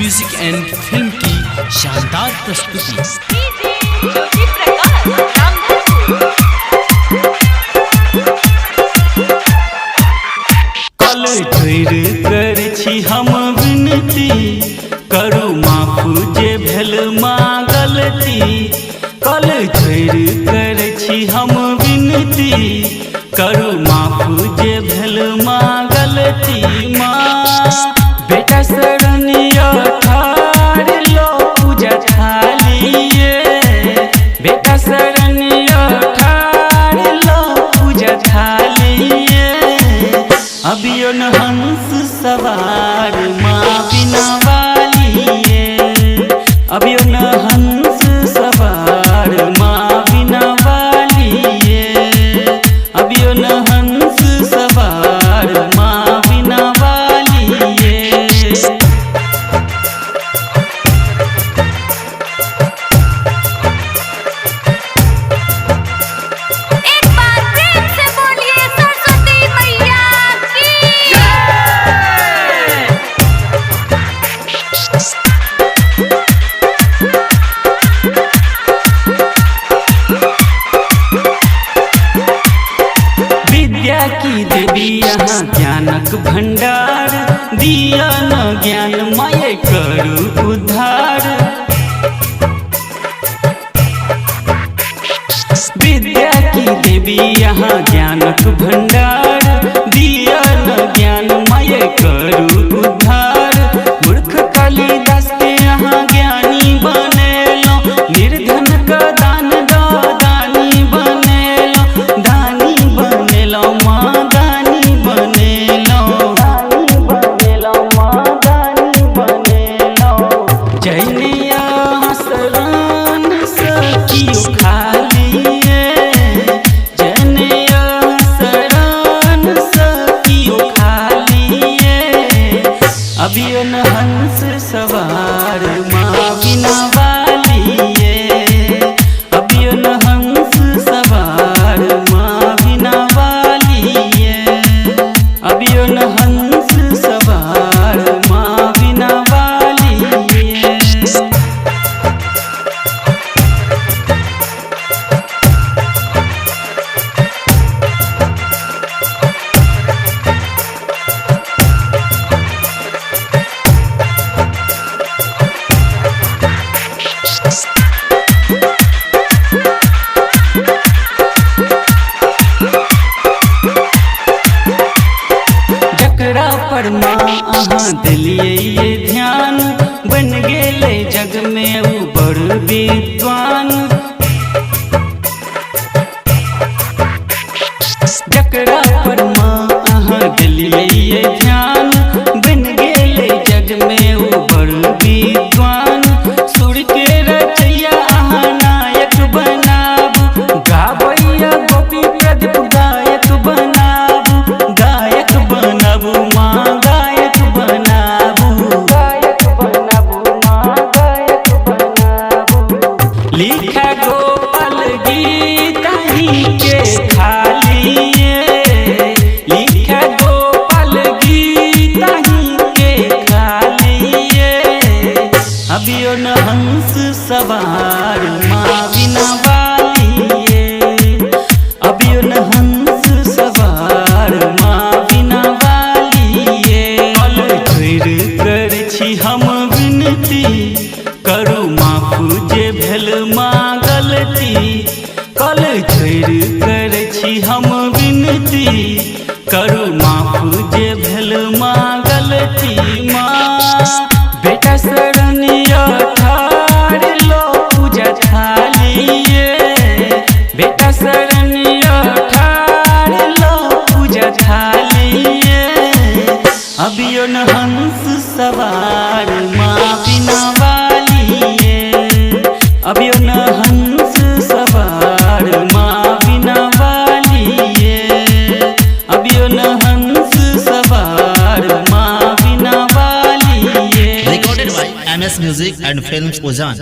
Music and film की शानदार प्रस्तुति। कल धैर्य कर छी हम विनती, करू माफ जे भेल माँ गलती। कल धैर्य कर छी हम विनती, करू माफ जे भेल माँ गलती। माँ बेटा शरणिया ठार लो पूजा थालिए, बेटा शरणिया ठार लो पूजा थालिए। अभियो न हंस सवार माँ बिना वालिए, अभियो न हंस सवार माँ बिना वालिए, अभियो न हंस सवार माँ बिना वालिए। एक बार प्रेम से बोलिए सरस्वती मैया की विद्या की देवी यहाँ ज्ञानक भंडार, दिया न ज्ञान माये करू उद्धार। विद्या की देवी यहाँ ज्ञानक भंडार, दिया न ज्ञान माये करू उद्धार। मूर्ख कालिदास के यहाँ ज्ञानी बनेलो, निर्धन का दान दो दानी बनेलो, दानी बनेलो माँ दानी बनेलो, दानी बनेलो माँ दानी बनेलो। जैनिया शरण सखियो खालिए, जैनिया शरण सखियो खालिए। अभियो न हंस सवार माँ बिना वालिए, अभियो न हंस सवार माँ बिना वालिए, अभियो न हंस सवार माँ बिना वालिए। जकरा पर माँ अहाँ दिलिए ये ध्यान, बन गेले जग में ऊ बड़ विद्वान। जकरा पर माँ अहाँ दिलिए ये ध्यान, बन गेले जग में ऊ बड़ विद्वान। सुर के रचैया अहाँ नायक बनाबू, गाबैया गोपी प्रदीप गायक बनाबू, गायक बनाबू माँ गायक बनाबू, गायक बनाबू माँ गायक बनाबू। लिखा गोपाल गीता ही के खालिए, लिखा गोपाल गीता ही के खालिए। अभियो न हंस सवार माँ बिना वालिए, अभियो न हंस सवार माँ बिना वालिए। कल धैर्य कर छी हम विनती, करू माफ जे भेल माँ गलती। कल धैर्य कर छी हम विनती, करू माफ जे भेल माँ गलती। माँ बेटा शरणिया ठार लो पूजा थालिए, बेटा शरणिया ठार लो पूजा थालिए। अभियो न हंस सवार माँ बिना वालिए, अभियो न हंस सवार माँ बिना वालिए, अभियो न हंस सवार माँ बिना वालिए। Recorded by MS Music and Films Ujhan।